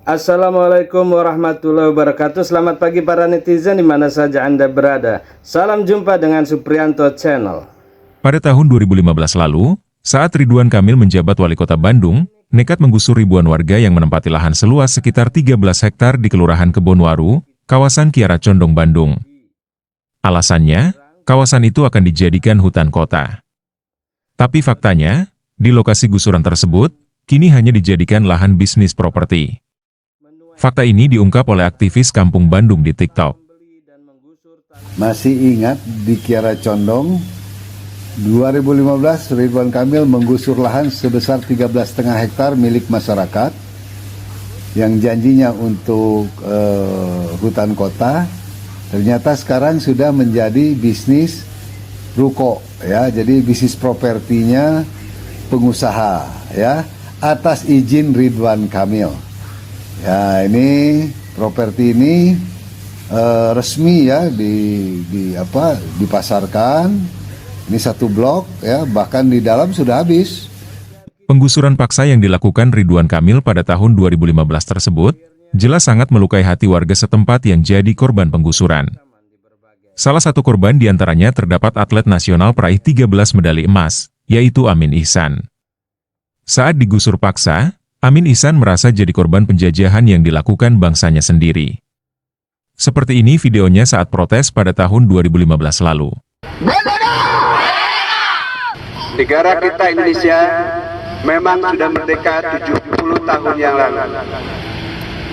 Assalamualaikum warahmatullahi wabarakatuh. Selamat pagi para netizen di mana saja Anda berada. Salam jumpa dengan Supriyanto Channel. Pada tahun 2015 lalu, saat Ridwan Kamil menjabat wali kota Bandung, nekat menggusur ribuan warga yang menempati lahan seluas sekitar 13 hektar di Kelurahan Kebonwaru, kawasan Kiara Condong, Bandung. Alasannya, kawasan itu akan dijadikan hutan kota. Tapi faktanya, di lokasi gusuran tersebut, kini hanya dijadikan lahan bisnis properti. Fakta ini diungkap oleh aktivis Kampung Bandung di TikTok. Masih ingat di Kiara Condong, 2015 Ridwan Kamil menggusur lahan sebesar 13,5 hektar milik masyarakat yang janjinya untuk hutan kota, ternyata sekarang sudah menjadi bisnis ruko, ya. Jadi bisnis propertinya pengusaha, ya, atas izin Ridwan Kamil. Ya, ini properti ini resmi, ya, dipasarkan. Ini satu blok, ya, bahkan di dalam sudah habis. Penggusuran paksa yang dilakukan Ridwan Kamil pada tahun 2015 tersebut jelas sangat melukai hati warga setempat yang jadi korban penggusuran. Salah satu korban diantaranya terdapat atlet nasional peraih 13 medali emas, yaitu Amin Ihsan. Saat digusur paksa, Amin Ihsan merasa jadi korban penjajahan yang dilakukan bangsanya sendiri. Seperti ini videonya saat protes pada tahun 2015 lalu. Negara kita Indonesia memang sudah merdeka 70 tahun yang lalu.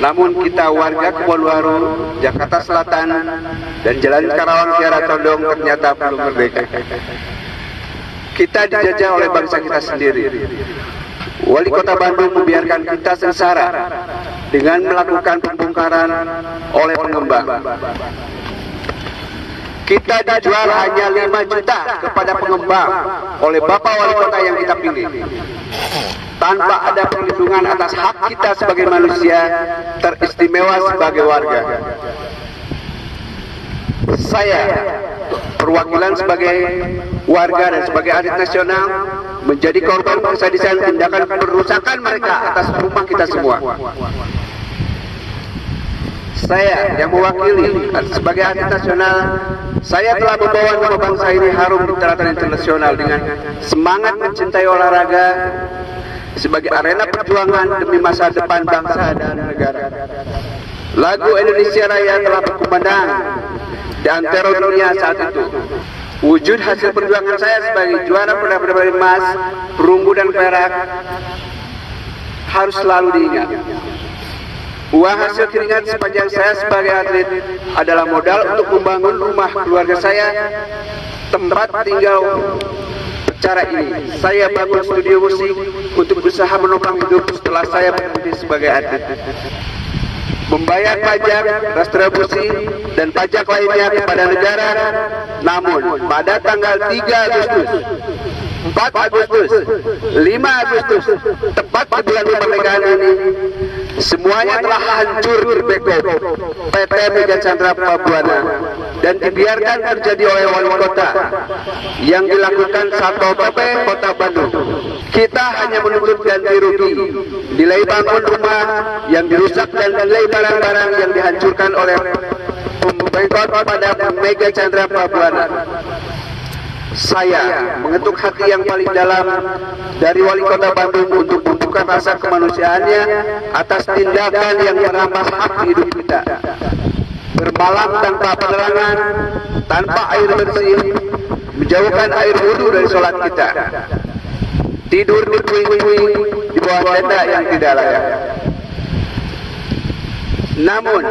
Namun kita warga Kebonwaru, Jakarta Selatan, dan Jalan Karawang Kiara Condong ternyata belum merdeka. Kita dijajah oleh bangsa kita sendiri. Wali Kota Bandung membiarkan kita sengsara dengan melakukan pembongkaran oleh pengembang. Kita dijual hanya 5 juta kepada pengembang oleh Bapak Wali Kota yang kita pilih, tanpa ada perlindungan atas hak kita sebagai manusia teristimewa sebagai warga. Saya, perwakilan sebagai warga dan sebagai atlet nasional, menjadi korban persadisan tindakan perusakan mereka atas rumah kita semua. Saya yang mewakili sebagai atlet nasional, saya telah membawa nama bangsa ini harum di tataran internasional dengan semangat mencintai olahraga sebagai arena perjuangan demi masa depan bangsa dan negara. Lagu Indonesia Raya telah berkumandang di antara dunia saat itu. Wujud hasil perjuangan saya sebagai juara medali emas, perunggu dan perak harus selalu diingat. Uang hasil keringat sepanjang saya sebagai atlet adalah modal untuk membangun rumah keluarga saya, tempat tinggal secara ini. Saya bangun studio musik untuk berusaha menopang hidup setelah saya berhenti sebagai atlet. Membayar pajak, retribusi, dan pajak lainnya kepada negara. Namun, pada tanggal 3 Agustus, 4 Agustus, 5 Agustus, tepat di bulan kemerdekaan ini, semuanya telah hancur berbekok PT Mega Chandra Prabuana dan dibiarkan terjadi oleh wali kota yang dilakukan Satpol PP Kota Bandung. Kita hanya menuntut ganti rugi, nilai bangun rumah yang dirusak dan nilai barang-barang yang dihancurkan oleh pemkot pada Mega Chandra Prabuana. Saya mengetuk hati yang paling dalam dari wali kota Bandung untuk membuka rasa kemanusiaannya atas tindakan yang merampas hak hidup kita. Bermalam tanpa penerangan, tanpa air bersih, menjauhkan air wudhu dari sholat kita. Tidur di puing-puing di bawah tenda yang tidak layak. Namun,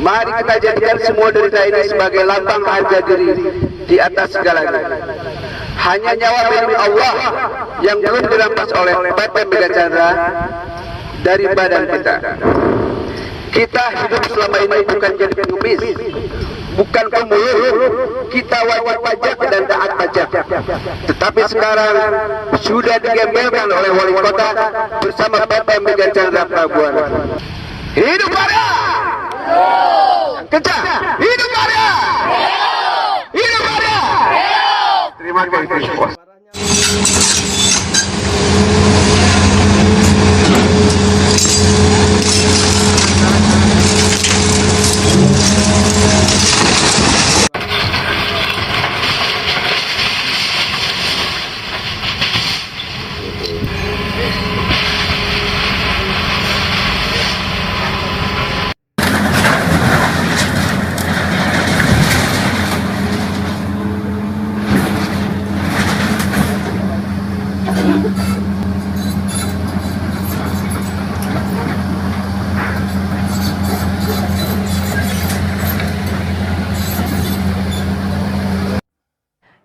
mari kita jadikan semua derita ini sebagai lambang harga diri di atas segalanya. Hanya nyawa milik Allah yang belum dirampas oleh PT Mega Chandra dari badan kita. Kita hidup selama ini bukan jadi pengemis, bukan pemulung. Kita wajib pajak dan taat pajak. Tetapi sekarang sudah digembelkan oleh wali kota bersama PT Mega Chandra Prabuana. Hidup Karya! Kencang! Hidup Karya! Hidup Karya! Terima kasih.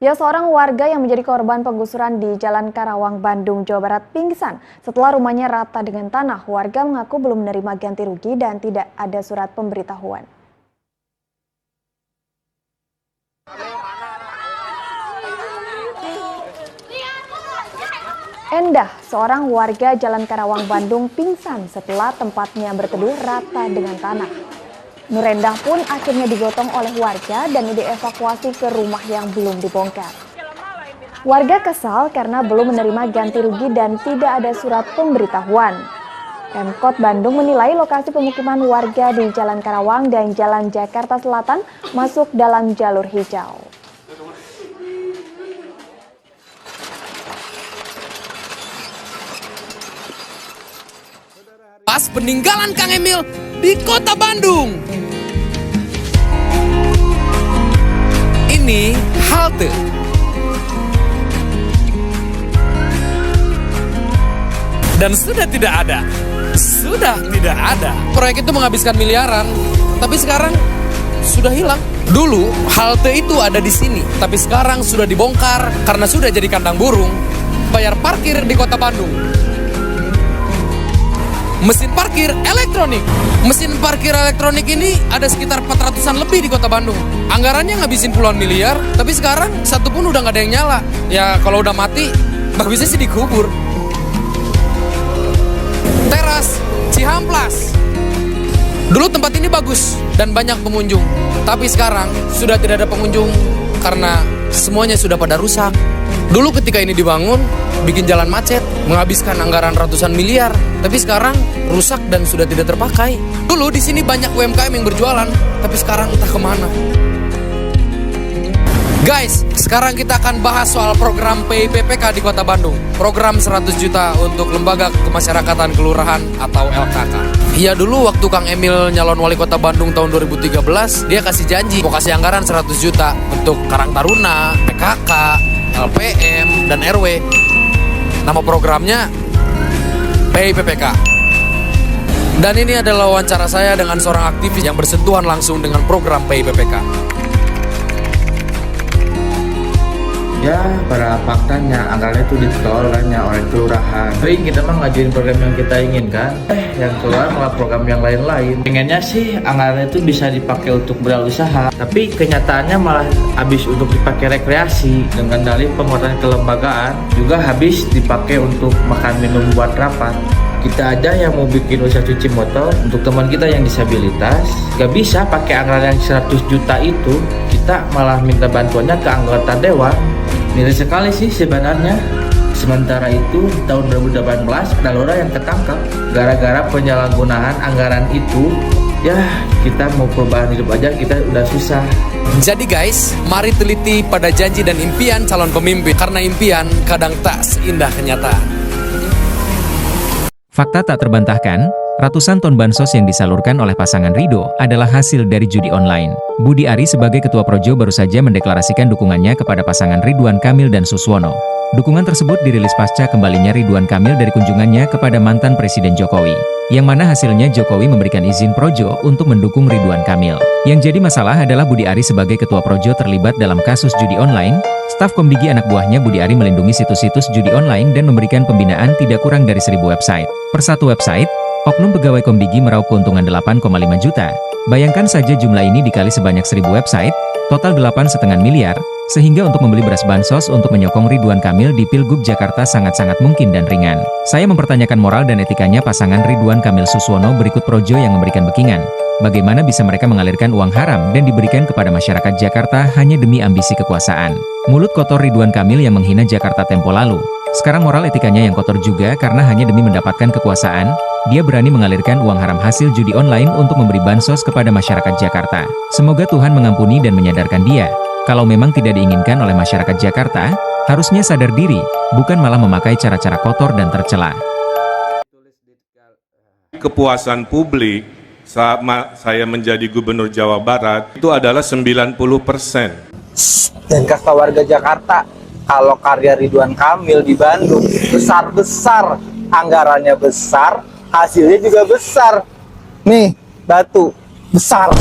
Ya, seorang warga yang menjadi korban penggusuran di Jalan Karawang, Bandung, Jawa Barat pingsan setelah rumahnya rata dengan tanah. Warga mengaku belum menerima ganti rugi dan tidak ada surat pemberitahuan. Endah, seorang warga Jalan Karawang, Bandung pingsan setelah tempatnya berteduh rata dengan tanah. Nur Endah pun akhirnya digotong oleh warga dan dievakuasi ke rumah yang belum dibongkar. Warga kesal karena belum menerima ganti rugi dan tidak ada surat pemberitahuan. Pemkot Bandung menilai lokasi pemukiman warga di Jalan Karawang dan Jalan Jakarta Selatan masuk dalam jalur hijau. Pas peninggalan Kang Emil di kota Bandung. Ini halte. Dan sudah tidak ada. Proyek itu menghabiskan miliaran, tapi sekarang sudah hilang. Dulu halte itu ada di sini, tapi sekarang sudah dibongkar karena sudah jadi kandang burung. Bayar parkir di kota Bandung. Mesin parkir elektronik. Mesin parkir elektronik ini ada sekitar 400-an lebih di kota Bandung. Anggarannya ngabisin puluhan miliar, tapi sekarang satu pun udah nggak ada yang nyala. Ya kalau udah mati, bagusnya sih dikubur. Teras Cihamplas. Dulu tempat ini bagus dan banyak pengunjung, tapi sekarang sudah tidak ada pengunjung karena semuanya sudah pada rusak. Dulu ketika ini dibangun, bikin jalan macet, menghabiskan anggaran ratusan miliar, tapi sekarang rusak dan sudah tidak terpakai. Dulu di sini banyak UMKM yang berjualan, tapi sekarang entah kemana. Guys, sekarang kita akan bahas soal program PIPPK di Kota Bandung. Program 100 juta untuk Lembaga Kemasyarakatan Kelurahan atau LKK. Ya dulu waktu Kang Emil nyalon wali kota Bandung tahun 2013, dia kasih janji mau kasih anggaran 100 juta untuk Karang Taruna, PKK, LPM, dan RW. Nama programnya PIPPK. Dan ini adalah wawancara saya dengan seorang aktivis yang bersentuhan langsung dengan program PIPPK. Ya, pada faktanya anggarannya itu ditolaknya oleh kelurahan. Sering kita mah ngajuin program yang kita inginkan, yang keluar malah program yang lain-lain. Pengennya sih anggarannya itu bisa dipakai untuk berusaha, tapi kenyataannya malah habis untuk dipakai rekreasi. Dengan dalih penguatan kelembagaan juga habis dipakai untuk makan minum buat rapat. Kita aja yang mau bikin usaha cuci motor untuk teman kita yang disabilitas, gak bisa pakai anggaran yang 100 juta itu. Kita malah minta bantuannya ke anggota dewan. Miris sekali sih sebenarnya. Sementara itu tahun 2018 ada lurah yang ketangkap gara-gara penyalahgunaan anggaran itu. Ya kita mau perubahan hidup aja kita udah susah. Jadi guys, mari teliti pada janji dan impian calon pemimpin, karena impian kadang tak seindah kenyataan. Fakta tak terbantahkan, ratusan ton bansos yang disalurkan oleh pasangan Ridho adalah hasil dari judi online. Budi Ari sebagai Ketua Projo baru saja mendeklarasikan dukungannya kepada pasangan Ridwan Kamil dan Suswono. Dukungan tersebut dirilis pasca kembalinya Ridwan Kamil dari kunjungannya kepada mantan Presiden Jokowi, yang mana hasilnya Jokowi memberikan izin Projo untuk mendukung Ridwan Kamil. Yang jadi masalah adalah Budi Ari sebagai Ketua Projo terlibat dalam kasus judi online. Staf Komdigi anak buahnya Budi Ari melindungi situs-situs judi online dan memberikan pembinaan tidak kurang dari 1.000 website. Per satu website, oknum pegawai Komdigi meraup keuntungan 8,5 juta. Bayangkan saja jumlah ini dikali sebanyak 1.000 website, total 8,5 miliar, sehingga untuk membeli beras bansos untuk menyokong Ridwan Kamil di Pilgub Jakarta sangat-sangat mungkin dan ringan. Saya mempertanyakan moral dan etikanya pasangan Ridwan Kamil Suswono berikut Projo yang memberikan backingan. Bagaimana bisa mereka mengalirkan uang haram dan diberikan kepada masyarakat Jakarta hanya demi ambisi kekuasaan? Mulut kotor Ridwan Kamil yang menghina Jakarta tempo lalu. Sekarang moral etikanya yang kotor juga karena hanya demi mendapatkan kekuasaan, dia berani mengalirkan uang haram hasil judi online untuk memberi bansos kepada masyarakat Jakarta. Semoga Tuhan mengampuni dan menyadarkan dia. Kalau memang tidak diinginkan oleh masyarakat Jakarta, harusnya sadar diri, bukan malah memakai cara-cara kotor dan tercela. Kepuasan publik saat saya menjadi Gubernur Jawa Barat itu adalah 90%. Dan kakak warga Jakarta, kalau karya Ridwan Kamil di Bandung besar-besar, anggarannya besar, hasilnya juga besar. Nih, batu besar.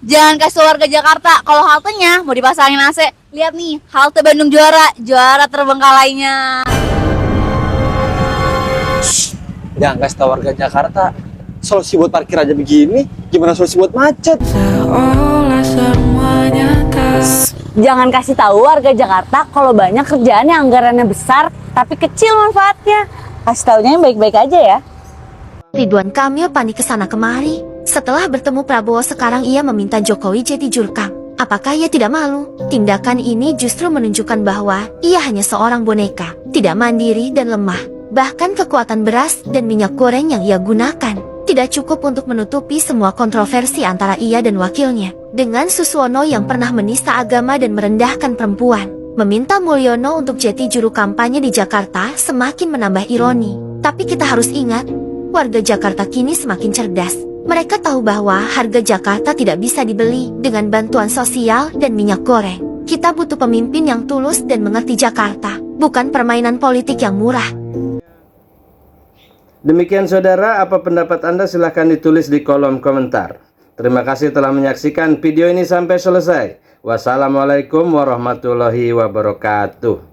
Jangan kasih warga Jakarta kalau haltenya mau dipasangin AC. Lihat nih, halte Bandung juara terbengkalainya. Jangan kasih tahu warga Jakarta. Solusi buat parkir aja begini, gimana solusi buat macet? Jangan kasih tahu warga Jakarta kalau banyak kerjaan yang anggarannya besar tapi kecil manfaatnya. Kasih taunya yang baik-baik aja ya. Ridwan Kamil panik kesana kemari. Setelah bertemu Prabowo, sekarang ia meminta Jokowi jadi jurkam. Apakah ia tidak malu? Tindakan ini justru menunjukkan bahwa ia hanya seorang boneka, tidak mandiri dan lemah. Bahkan kekuatan beras dan minyak goreng yang ia gunakan tidak cukup untuk menutupi semua kontroversi antara ia dan wakilnya. Dengan Suswono yang pernah menista agama dan merendahkan perempuan, meminta Mulyono untuk jadi juru kampanye di Jakarta semakin menambah ironi. Tapi kita harus ingat, warga Jakarta kini semakin cerdas. Mereka tahu bahwa harga Jakarta tidak bisa dibeli dengan bantuan sosial dan minyak goreng. Kita butuh pemimpin yang tulus dan mengerti Jakarta, bukan permainan politik yang murah. Demikian saudara, apa pendapat Anda silahkan ditulis di kolom komentar. Terima kasih telah menyaksikan video ini sampai selesai. Wassalamualaikum warahmatullahi wabarakatuh.